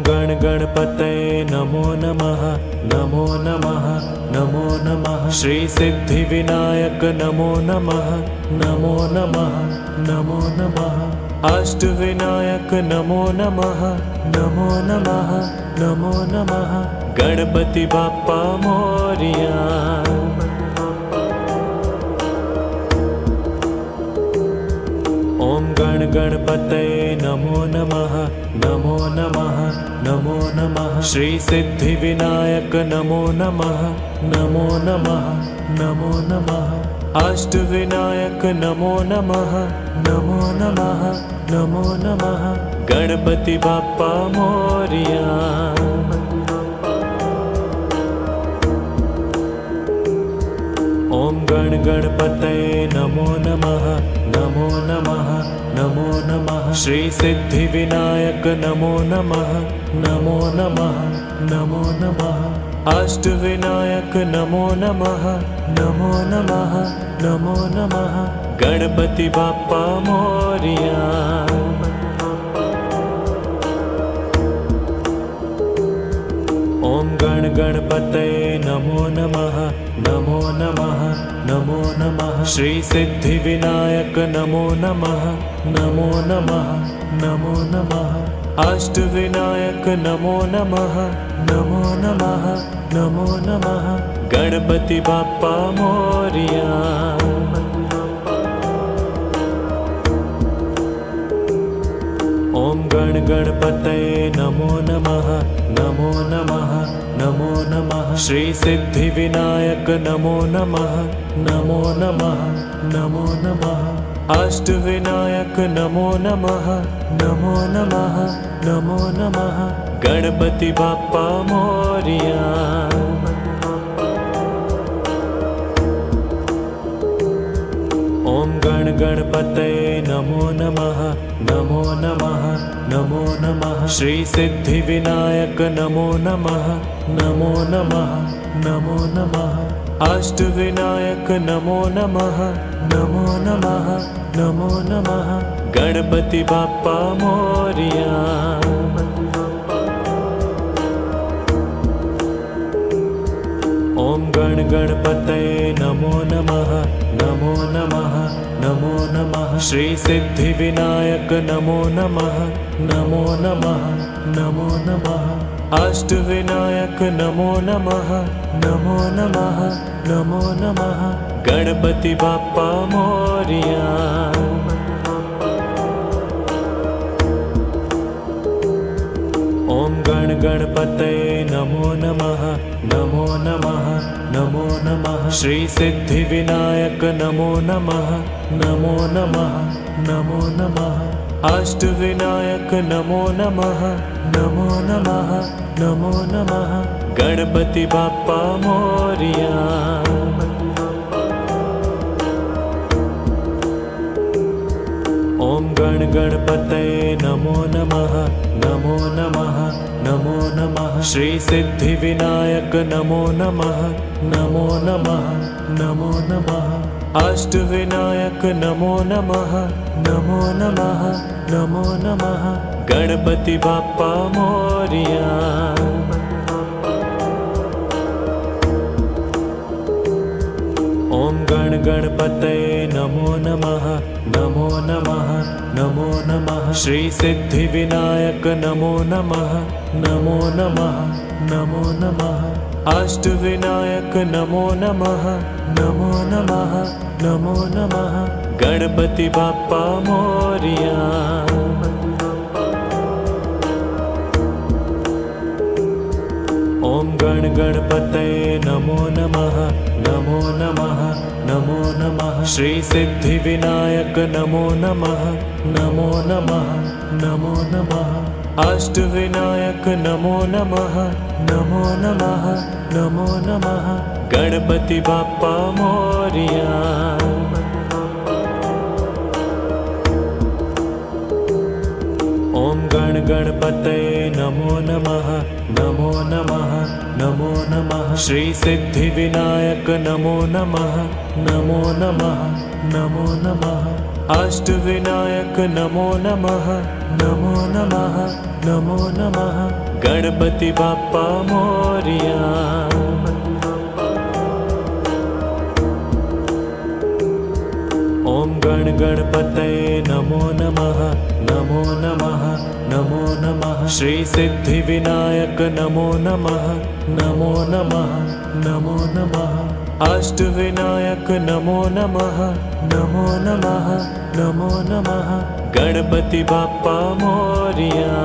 गण गणपतये नमो नमः नमो नमः नमो नमः। श्री सिद्धि विनायक नमो नमः नमो नमः नमो नमः। अष्ट विनायक नमो नमः नमो नमः नमो नमः। गणपति बाप्पा मोरिया। ओम गण गणपतये नमो नमः नमो नमः नमो नमः। श्री सिद्धि विनायक नमो नमः नमो नमः नमो नमः। अष्ट विनायक नमो नमः नमो नमः नमो नमः। गणपति बाप्पा मोरिया। ओम गण गणपतये नमो नमः नमो नमः नमो नमः। श्री सिद्धि विनायक नमो नमः नमो नमः नमो नमः। अष्ट विनायक नमो नमः नमो नमः नमो नमः। गणपति बाप्पा मोरिया। ओम गण गणपतये नमो नमः नमो नमः नमो नमः। श्री सिद्धि विनायक नमो नमः नमो नमः नमो नमः। अष्ट विनायक नमो नमः नमो नमः नमो नमः। गणपति बाप्पा मोरिया। ओम गण गणपतये नमो नमः नमो नमः नमो नमः। श्री सिद्धि विनायक नमो नमः नमो नमः नमो नमः। अष्ट विनायक नमो नमः नमो नमः नमो नमः। गणपति बाप्पा मोरिया। ओम गण गणपतये नमो नमः नमो नमः नमो नमः। श्री सिद्धि विनायक नमो नमः नमो नमः नमो नमः। अष्ट विनायक नमो नमः नमो नमः नमो नमः। गणपति बाप्पा मोरिया। ओम गण गणपतये नमो नमः नमो नमः नमो नमः। श्री सिद्धि विनायक नमो नमः नमो नमः नमो नमः। अष्ट विनायक नमो नमः नमो नमः नमो नमः। गणपति बाप्पा मोरिया। ओम गण गणपतये नमो नमः नमो नमः नमो नमः। श्री सिद्धि विनायक नमो नमः नमो नमः नमो नमः। अष्ट विनायक नमो नमः नमो नमः नमो नमः। गणपति बाप्पा मोरिया। ओम गण गणपतये नमो नमः नमो नमः नमो नमः। श्री सिद्धि विनायक नमो नमः नमो नमः नमो नमः। अष्ट विनायक नमो नमः नमो नमः नमो नमः। गणपति बाप्पा मोरिया। ओम गण गणपतये नमो नमः नमो नमः नमो नमः। श्री सिद्धि विनायक नमो नमः नमो नमः नमो नमः। अष्ट विनायक नमो नमः नमो नमः नमो नमः। गणपति बाप्पा मोरिया। ओम गण गणपतये नमो नमः नमो नमः नमो नमः। श्री सिद्धि विनायक नमो नमः नमो नमः नमो नमः। अष्ट विनायक नमो नमः नमो नमः नमो नमः। गणपति बाप्पा मोरिया। ओम गण गणपतये नमो नमः नमो नमः नमो नमः श्री सिद्धि विनायक नमो नमः नमो नमः नमो नमः अष्ट विनायक नमो नमः नमो नमः नमो नमः गणपति बाप्पा मोरिया। ओम गण गणपतये नमो नमः नमो नमः नमो नमः श्री सिद्धि विनायक नमो नमः नमो नमः नमो नमः अष्ट विनायक नमो नमः नमो नमः नमो नमः गणपति बाप्पा मोरिया।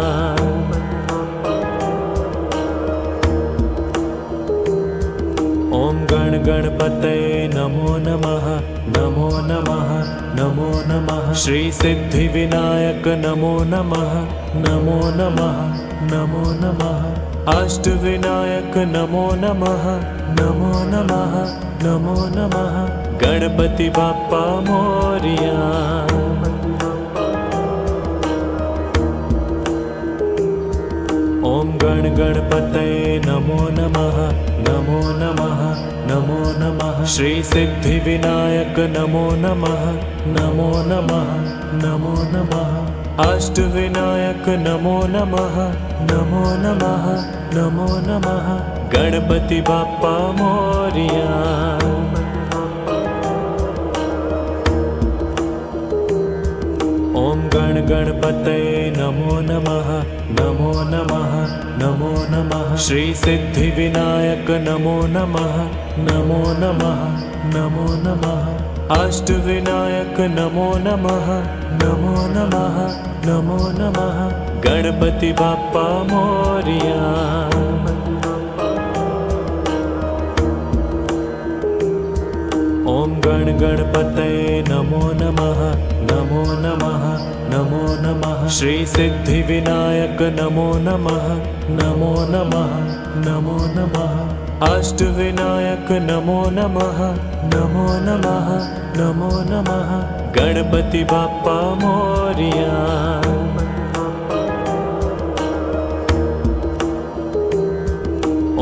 ओम गण गणपतये नमो नमः नमो नमः नमो नमः श्री सिद्धि विनायक नमो नमः नमो नमः नमो नमः अष्ट विनायक नमो नमः नमो नमः नमो नमः गणपति बाप्पा मोरिया। ओम गण गणपतये नमो नमः नमो नमः नमो नमः श्री सिद्धि विनायक नमो नमः नमो नमः नमो नमः अष्ट विनायक नमो नमः नमो नमः नमो नमः गणपति बाप्पा मोरिया। ओम गण गणपतये नमो नमः नमो नमः नमो नमः श्री सिद्धि विनायक नमो नमः नमो नमः नमो नमः अष्ट विनायक नमो नमः नमो नमः नमो नमः गणपति बाप्पा मोरिया। ओम गण गणपतये नमो नमः नमो नमः नमो नमः श्री सिद्धि विनायक नमो नमः नमो नमः नमो नमः अष्ट विनायक नमो नमः नमो नमः नमो नमः गणपति बाप्पा मोरिया।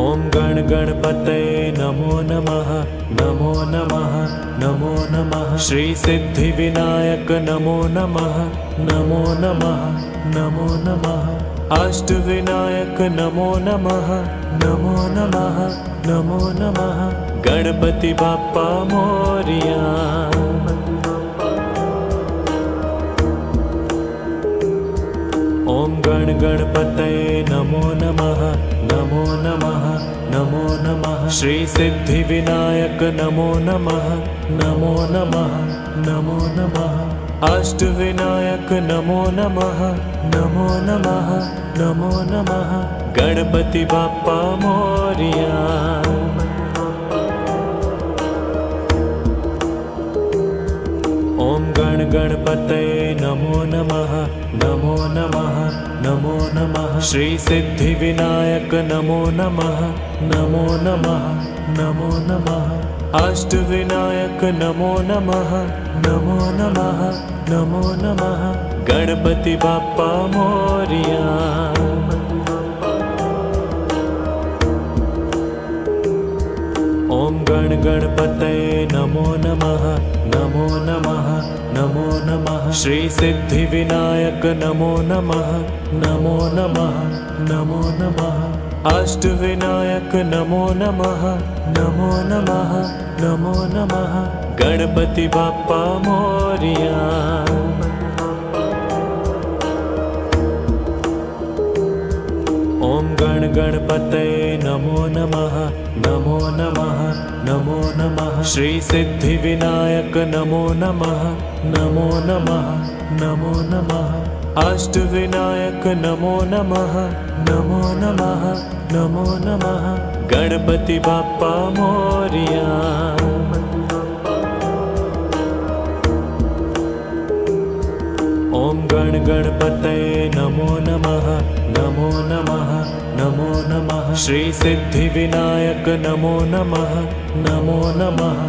ओम गण गणपतये नमो नमः नमो नमः नमो नमः श्री सिद्धि विनायक नमो नमः नमो नमः नमो नमः अष्ट विनायक नमो नमः नमो नमः नमो नमः गणपति बाप्पा मोरिया। ओम गण गणपतये नमो नमः नमो नमः नमो नमः श्री सिद्धि विनायक नमो नमः नमो नमः नमो नमः अष्ट विनायक नमो नमः नमो नमः नमो नमः गणपति बाप्पा मोरिया। ओम गण गणपतये नमो नमः नमो नमः नमो नमः श्री सिद्धि विनायक नमो नमः नमो नमः नमो नमः अष्ट विनायक नमो नमः नमो नमः नमो नमः गणपति बाप्पा मोरिया। ओम गण गणपतये नमो नमः नमो नमः नमो नमः श्री सिद्धि विनायक नमो नमः नमो नमः नमो नमः अष्ट विनायक नमो नमः नमो नमः नमो नमः गणपति बाप्पा मोरिया। ओम गण गणपतये नमो नमः नमो नमः नमो नमः श्री सिद्धि विनायक नमो नमः नमो नमः नमो नमः अष्ट विनायक नमो नमः नमो नमः नमो नमः गणपति बाप्पा मोरिया। ओम गण गणपतये नमो नमः नमो नमः नमो नमः श्री सिद्धि विनायक नमो नमः नमो नमः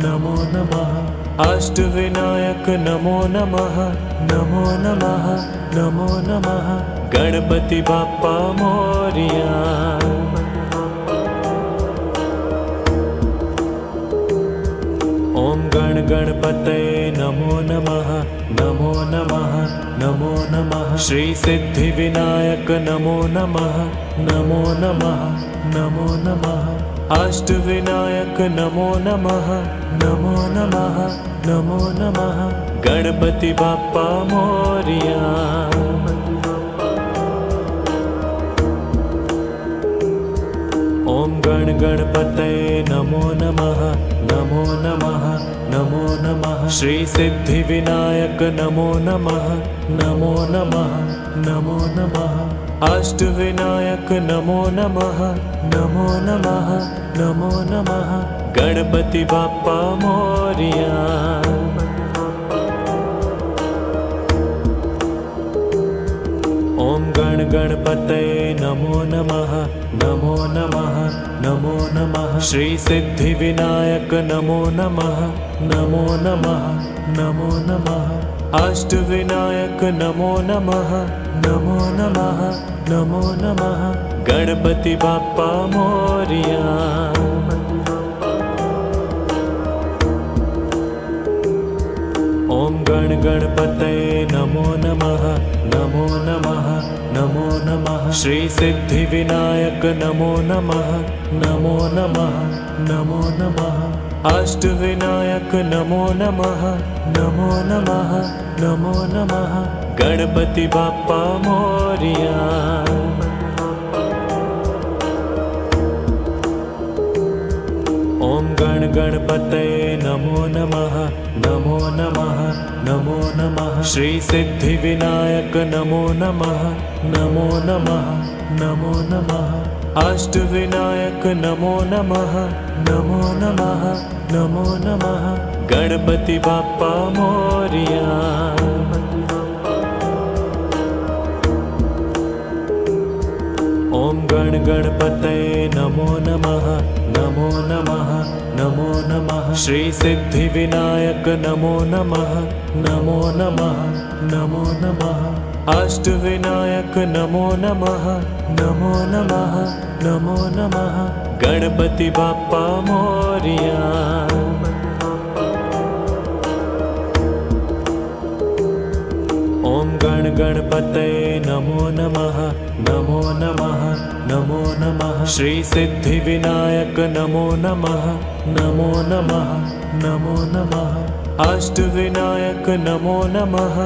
नमो नमः अष्ट विनायक नमो नमः नमो नमः नमो नमः गणपति बाप्पा मोरिया। ओम गण गणपतये नमो नमः, नमो नमः, नमो नमः। श्री सिद्धि विनायक नमो नमः, नमो नमः, नमो नमः। अष्ट विनायक नमो नमः, नमो नमः, नमो नमः। गणपति बाप्पा मोरिया। ओम गण गणपतये नमो नमः, नमो नमः, नमो नमः। श्री सिद्धि विनायक नमो नमः, नमो नमः, नमो नमः। अष्ट विनायक नमो नमः, नमो नमः, नमो नमः। गणपति बाप्पा मोरिया। ओम गण गणपतये नमो नमः, नमो नमः, नमो नमः। श्री सिद्धि विनायक नमो नमः, नमो नमः, नमो नमः। अष्ट विनायक नमो नमः, नमो नमः, नमो नमः। गणपति बाप्पा मोरिया। ओम गण गणपतये नमो नमः, नमो नमः, नमो नमः। श्री सिद्धि विनायक नमो नमः, नमो नमः, नमो नमः। अष्ट विनायक नमो नमः, नमो नमः, नमो नमः। गणपति बाप्पा मोरिया। ओम गण गणपतये नमो नमः, नमो नमः, नमो नमः। श्री सिद्धि विनायक नमो नमः, नमो नमः, नमो नमः। अष्ट विनायक नमो नमः, नमो नमः, नमो नमः। गणपति बाप्पा मोरिया। ओम गण गणपतये नमो नमः, नमो नमः, नमो नमः। श्री सिद्धि विनायक नमो नमः, नमो नमः, नमो नमः। अष्ट विनायक नमो नमः, नमो नमः, नमो नमः। गणपति बाप्पा मोरिया। ओम गण गणपतये नमो नमः, नमो नमः, नमो नमः। श्री सिद्धि विनायक नमो नमः, नमो नमः, नमो नमः। अष्ट विनायक नमो नमः,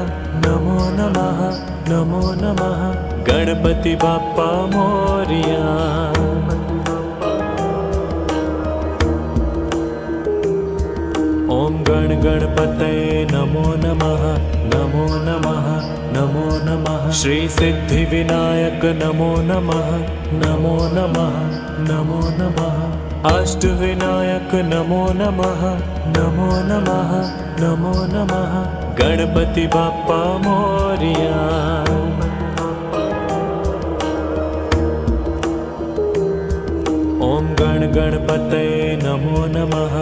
नमो नमः, नमो नमः। गणपति बाप्पा मोरिया। ओम गण गणपतये नमो नमः, नमो नमः, नमो नमः। श्री सिद्धि विनायक नमो नमः, नमो नमः, नमो नमः। अष्ट विनायक नमो नमः, नमो नमः, नमो नमः। गणपति बाप्पा मोरिया। ओम गण गणपतये नमो नमः,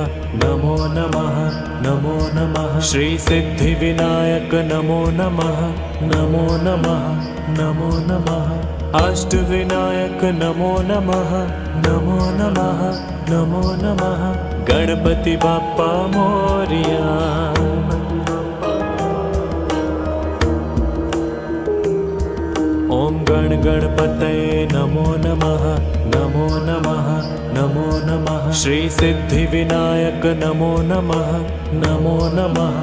नमो नमः, नमो नमः। श्री सिद्धि विनायक नमो नमः, नमो नमः, नमो नमः। अष्ट विनायक नमो नमः, नमो नमः, नमो नमः। गणपति बाप्पा मोरिया। ओम गण गणपतये नमो नमः, नमो नमः, नमो नमः। श्री सिद्धि विनायक नमो नमः, नमो नमः,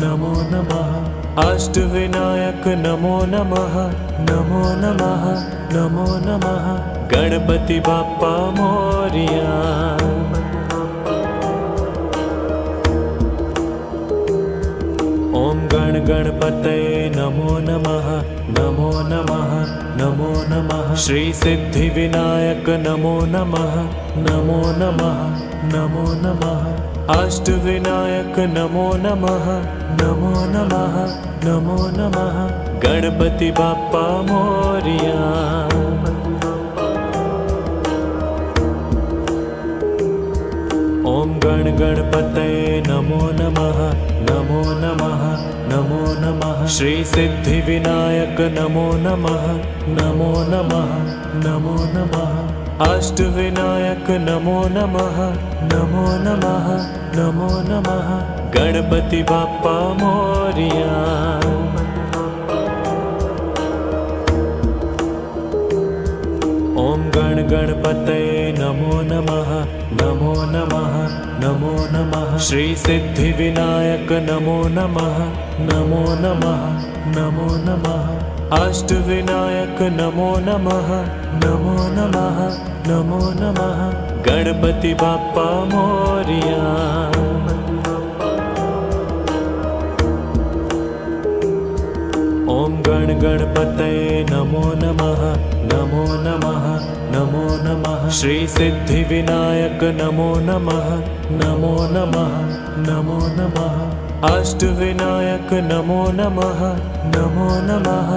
नमो नमः। अष्ट विनायक नमो नमः, नमो नमः, नमो नमः। गणपति बाप्पा मोरिया। ओम गण गणपतये नमो नमः, नमो नमः, नमो नमः। श्री सिद्धि विनायक नमो नमः, नमो नमः, नमो नमः। अष्ट विनायक नमो नमः, नमो नमः, नमो नमः। गणपति बाप्पा मोरिया। ओम गण गणपतये नमो नमः, नमो नमः, नमो नमः। श्री सिद्धिविनायक नमो नमः नमो नमः नमो नमः अष्टविनायक नमो नमः नमो नमः नमो नमः गणपति बाप्पा मोरिया। ओम गण गणपतये नमो नमः नमो नमः नमो नमः श्री सिद्धिविनायक नमो नमः नमो नमः नमो नमः अष्टविनायक नमो नमः नमो नमः नमो नमः गणपति बाप्पा मोरिया। ओम गण गणपतये नमो नमः नमो नमः नमो नमः श्री सिद्धिविनायक नमो नमः नमो नमः नमो नमः अष्टविनायक नमो नमः नमो नमः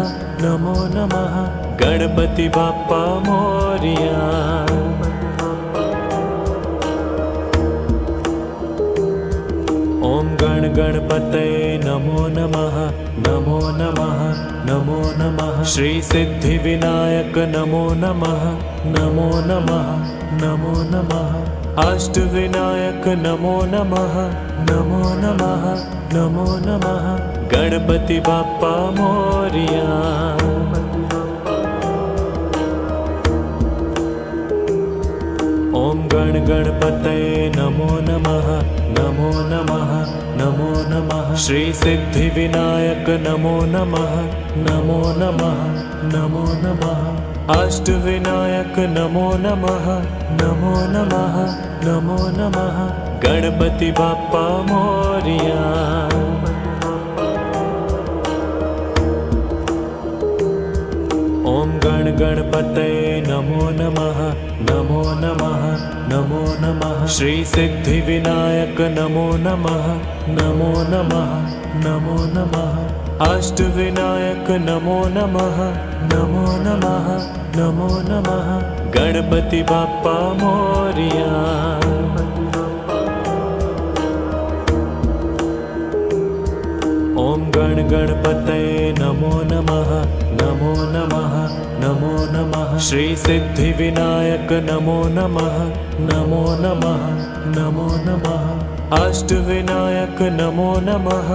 नमो नमः गणपति बाप्पा मोरिया। ओम गण गणपतये नमो नमः नमो नमः नमो नमः श्री सिद्धिविनायक नमो नमः नमो नमः नमो नमः अष्टविनायक नमो नमः नमो नमः नमो नमः गणपति बाप्पा मोरिया। ओम गण गणपतये नमो नमः नमो नमः नमो नमः श्री सिद्धिविनायक नमो नमः नमो नमः नमो नमः अष्टविनायक नमो नमः नमो नमः नमो नमः गणपति बाप्पा मोरिया। ओम गण गणपतये नमो नमः नमो नमः नमो नमः श्री सिद्धिविनायक नमो नमः नमो नमः नमो नमः अष्टविनायक नमो नमः नमो नमः नमो नमः गणपति बाप्पा मोरिया। ओम गण गणपतये नमो नमः नमो नमः नमो नमः श्री सिद्धिविनायक नमो नमः नमो नमः नमो नमः अष्टविनायक नमो नमः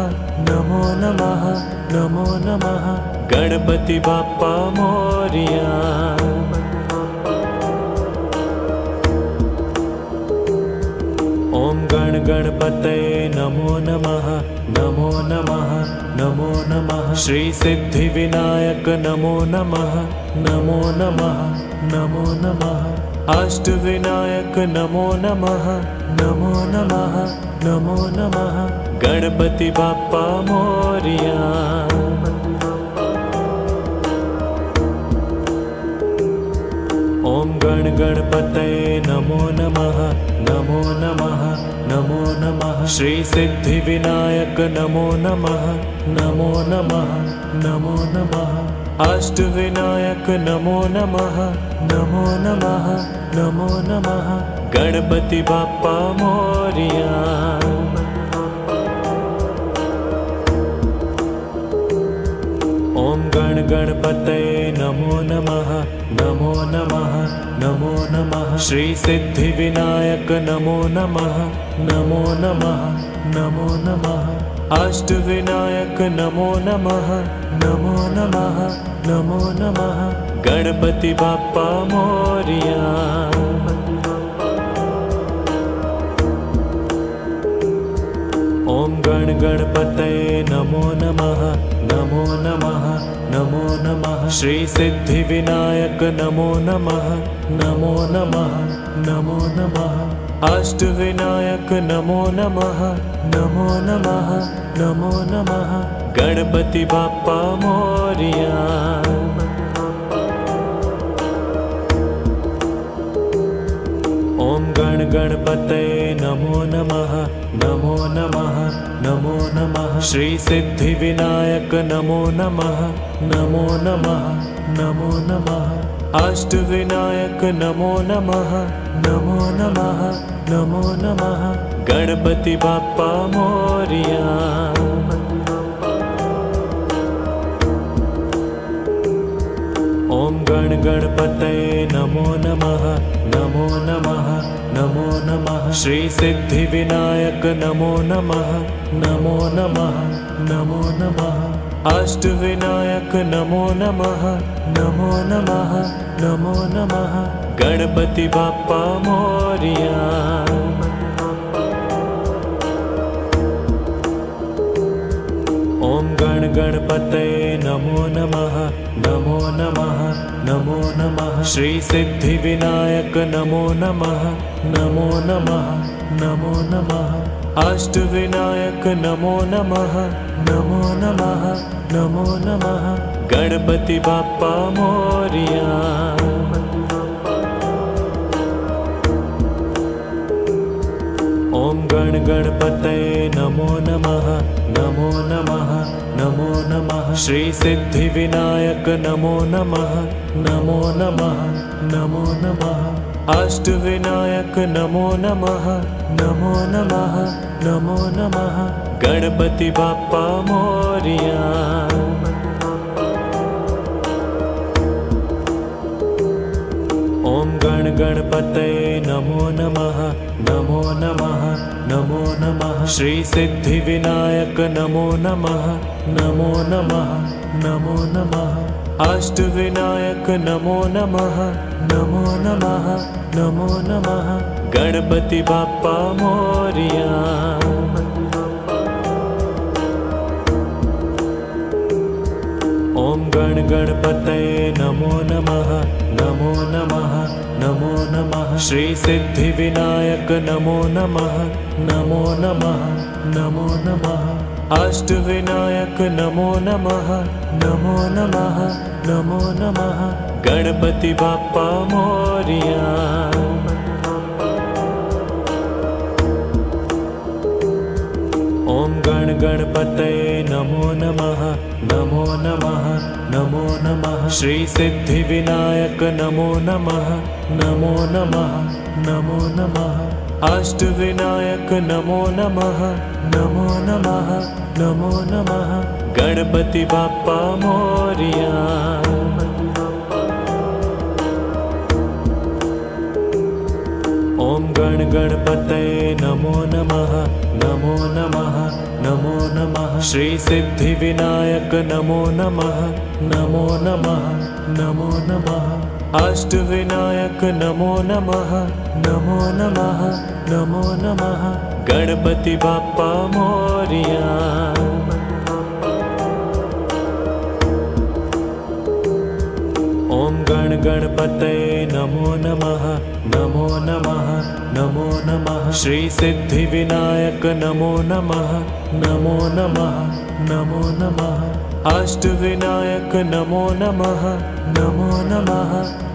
नमो नमः नमो नमः गणपति बाप्पा मोरिया। ओम गण गणपतये नमो नमः नमो नमः नमो नमः श्री सिद्धिविनायक नमो नमः नमो नमः नमो नमः अष्टविनायक नमो नमः नमो नमः नमो नमः गणपति बाप्पा मोरिया। ओम गण गणपतये नमो नमः नमो नमः नमो नमः श्री सिद्धिविनायक नमो नमः नमो नमः नमो नमः अष्टविनायक नमो नमः नमो नमः नमो नमः गणपति बाप्पा मोरिया। ओम गण गणपतये नमो नमः नमो नमः नमो नमः श्री सिद्धिविनायक नमो नमः नमो नमः नमो नमः अष्टविनायक नमो नमः नमो नमः नमो नमः गणपति बाप्पा मोरिया। ओम गण गणपतये नमो नमः नमो नमः नमो नमः श्री सिद्धिविनायक नमो नमः नमो नमः नमो नमः अष्टविनायक नमो नमः नमो नमः नमो नमः गणपति बाप्पा मोरिया। ओम गण गणपतये नमो नमः नमो नमः नमो नमः श्री सिद्धिविनायक नमो नमः नमो नमः नमो नमः अष्टविनायक नमो नमः नमो नमः नमो नमः गणपति बाप्पा मोरिया। गण गणपतये नमो नमः नमो नमः नमो नमः श्री सिद्धि विनायक नमो नमः नमो नमः नमो नमः अष्ट विनायक नमो नमः नमो नमः नमो नमः गणपति बाप्पा मोरिया। ओम गण गणपतये नमो नमः नमो नमः नमो नमः श्री सिद्धि विनायक नमो नमः नमो नमः नमो नमः अष्ट विनायक नमो नमः नमो नमः नमो नमः गणपति बाप्पा मोरिया। ओम गण गणपतये नमो नमः नमो नमः नमो नमः श्री सिद्धि विनायक नमो नमः नमो नमः नमो नमः अष्ट विनायक नमो नमः नमो नमः नमो नमः गणपति बाप्पा मोरिया। ओम गण गणपतये नमो नमः नमो नमः नमो नमः श्री सिद्धि विनायक नमो नमः नमो नमः नमो नमः अष्ट विनायक नमो नमः नमो नमः नमो नमः गणपति बाप्पा मोरिया। ओम गण गणपतये नमो नमः नमो नमः नमो नमः श्री सिद्धि विनायक नमो नमः नमो नमः नमो नमः अष्ट विनायक नमो नमः नमो नमः नमो नमः गणपति बाप्पा मोरिया। ओम गण गणपतये नमो नमः नमो नमः नमो नमः श्री सिद्धि विनायक नमो नमः नमो नमः नमो नमः अष्ट विनायक नमो नमः नमो नमः नमो नमः गणपति बाप्पा मोरिया। ओम गण गणपतये नमो नमः नमो नमः नमो नमः श्री सिद्धि विनायक नमो नमः नमो नमः नमो नमः अष्ट विनायक नमो नमः नमो नमः नमो नमः गणपति बाप्पा मोरिया। ओम गण गणपतये नमो नमः नमो नमः नमो नमः श्री सिद्धि विनायक नमो नमः नमो नमः नमो नमः अष्ट विनायक नमो नमः नमो नमः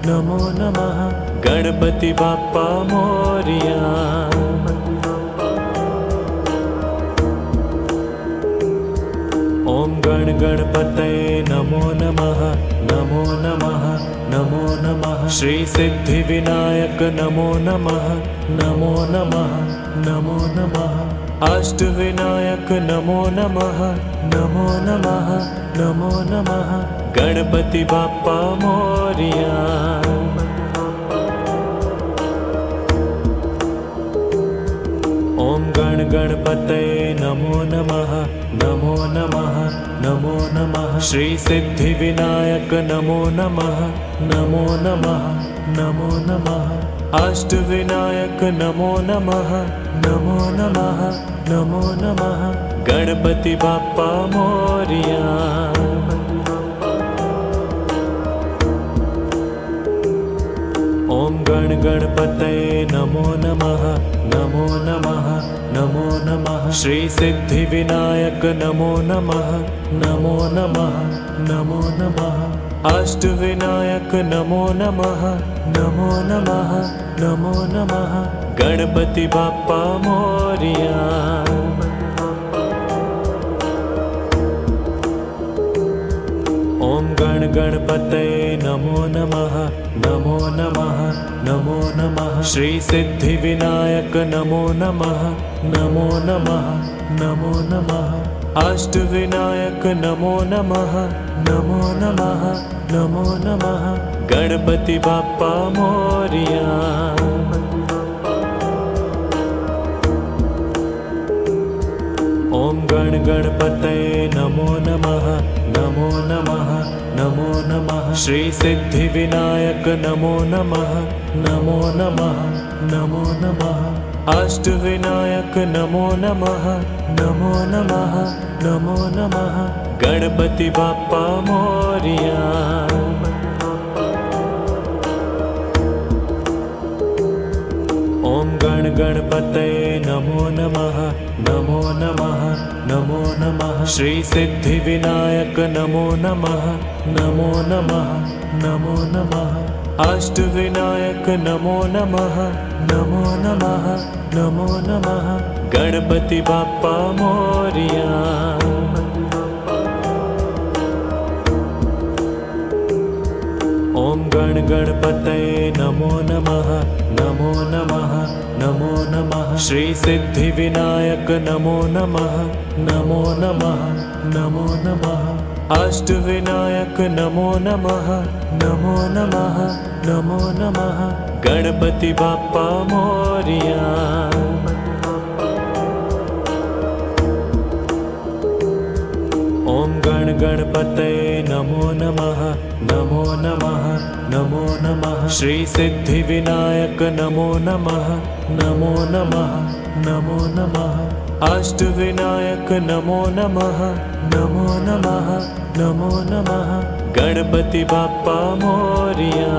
नमो नमः गणपति बाप्पा मोरिया। ओम गण गणपतये नमो नमः नमो नमः नमो नमः श्री सिद्धि विनायक नमो नमः नमो नमः नमो नमः अष्ट विनायक नमो नमः नमो नमः नमो नमः गणपति बाप्पा मोरिया। ओम गण गणपतये नमो नमः नमो नमः नमो नमः श्री सिद्धि विनायक नमो नमः नमो नमः नमो नमः अष्ट विनायक नमो नमः नमो नमः नमो नमः गणपति बाप्पा मोरिया। ओम गण गणपतये नमो नमः नमो नमः नमो नमः श्री सिद्धि विनायक नमो नमः नमो नमः नमो नमः अष्ट विनायक नमो नमः नमो नमः नमो नमः गणपति बाप्पा मोरिया। ओम गण गणपतये नमो नमः नमो नमः नमो नमः श्री सिद्धि विनायक नमो नमः नमो नमः नमो नमः अष्ट विनायक नमो नमः नमो नमः नमो नमः गणपति बाप्पा मोरिया। ओम गण गणपतये नमो नमः, नमो नमः, नमो नमः। श्री सिद्धि विनायक नमो नमः, नमो नमः, नमो नमः। अष्ट विनायक नमो नमः, नमो नमः, नमो नमः। गणपति बाप्पा मोरिया। ओम गण गणपतये नमो नमः, नमो नमः, नमो नमः। श्री सिद्धि विनायक नमो नमः, नमो नमः, नमो नमः। अष्ट विनायक नमो नमः, नमो नमः, नमो नमः। गणपति बाप्पा मोरिया। ओम गण गणपतये नमो नमः, नमो नमः, नमो नमः। श्री सिद्धि विनायक नमो नमः, नमो नमः, नमो नमः। अष्ट विनायक नमो नमः, नमो नमः, नमो नमः। गणपति बाप्पा मोरिया। ओम गण गणपतये नमो नमः, नमो नमः, नमो नमः। श्री सिद्धि विनायक नमो नमः, नमो नमः, नमो नमः। अष्ट विनायक नमो नमः, नमो नमः, नमो नमः। गणपति बाप्पा मोरिया।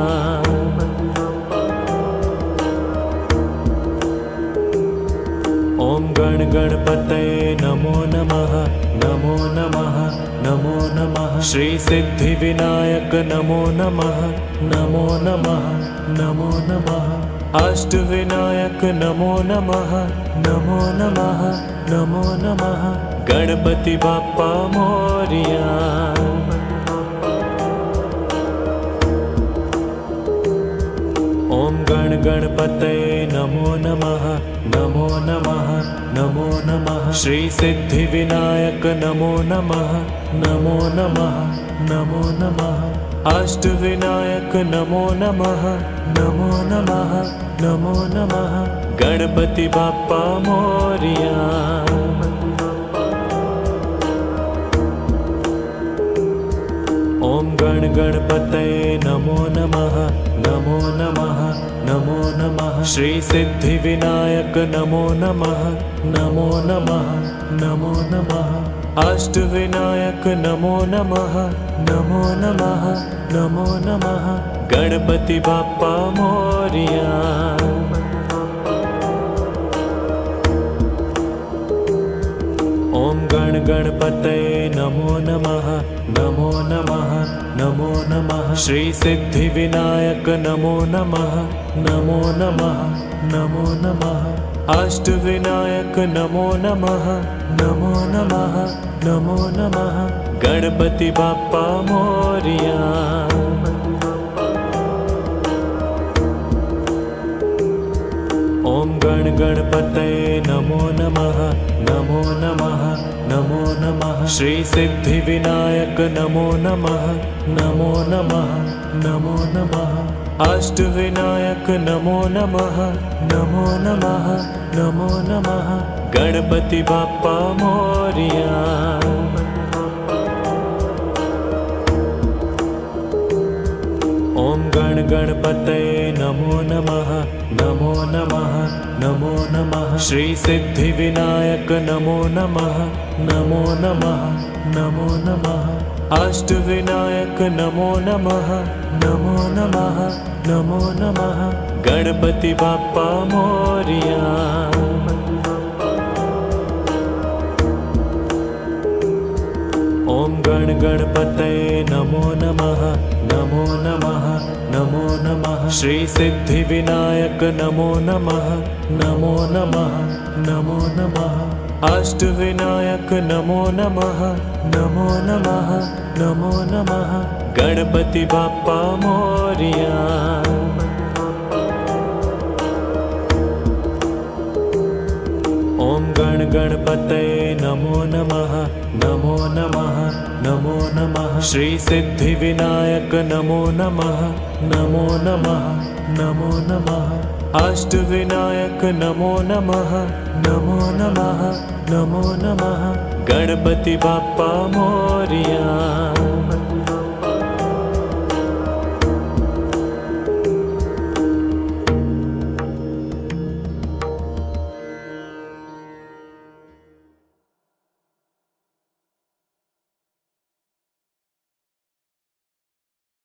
ओम गण गणपतये नमो नमः, नमो नमः, नमो नमः। श्री सिद्धि विनायक नमो नमः, नमो नमः, नमो नमः। अष्ट विनायक नमो नमः, नमो नमः, नमो नमः। गणपति बाप्पा मोरिया। ओम गण गणपतये नमो नमः, नमो नमः, नमो नमः। श्री सिद्धि विनायक नमो नमः, नमो नमः, नमो नमः। अष्ट विनायक नमो नमः, नमो नमः, नमो नमः। गणपति बाप्पा मोरिया। ओम गण गणपतये नमो नमः, नमो नमः, नमो नमः। श्री सिद्धि विनायक नमो नमः, नमो नमः, नमो नमः। अष्ट विनायक नमो नमः, नमो नमः, नमो नमः। गणपति बाप्पा मोरिया। ओम गण गणपतये नमो नमः, नमो नमः, नमो नमः। श्री सिद्धि विनायक नमो नमः, नमो नमः, नमो नमः। अष्ट विनायक नमो नमः, नमो नमः, नमो नमः। गणपति बाप्पा मोरिया। ओम गण गणपतये नमो नमः, नमो नमः, नमो नमः। श्री सिद्धि विनायक नमो नमः, नमो नमः, नमो नमः। अष्ट विनायक नमो नमः, नमो नमः, नमो नमः। गणपति बाप्पा मोरिया। ओम गण गणपतये नमो नमः, नमो नमः, नमो नमः। श्री सिद्धि विनायक नमो नमः, नमो नमः, नमो नमः। अष्ट विनायक नमो नमः, नमो नमः, नमो नमः। गणपति बाप्पा मोरिया। ओम गण गणपतये नमो नमः, नमो नमः, नमो नमः। श्री सिद्धि विनायक नमो नमः, नमो नमः, नमो नमः। अष्ट विनायक नमो नमः, नमो नमः, नमो नमः। गणपति बाप्पा मोरिया। ओम गण गणपतये नमो नमः, नमो नमः, नमो नमः। श्री सिद्धि विनायक नमो नमः नमो नमः नमो नमः अष्ट विनायक नमो नमः नमो नमः नमो नमः गणपति बाप्पा मोरया।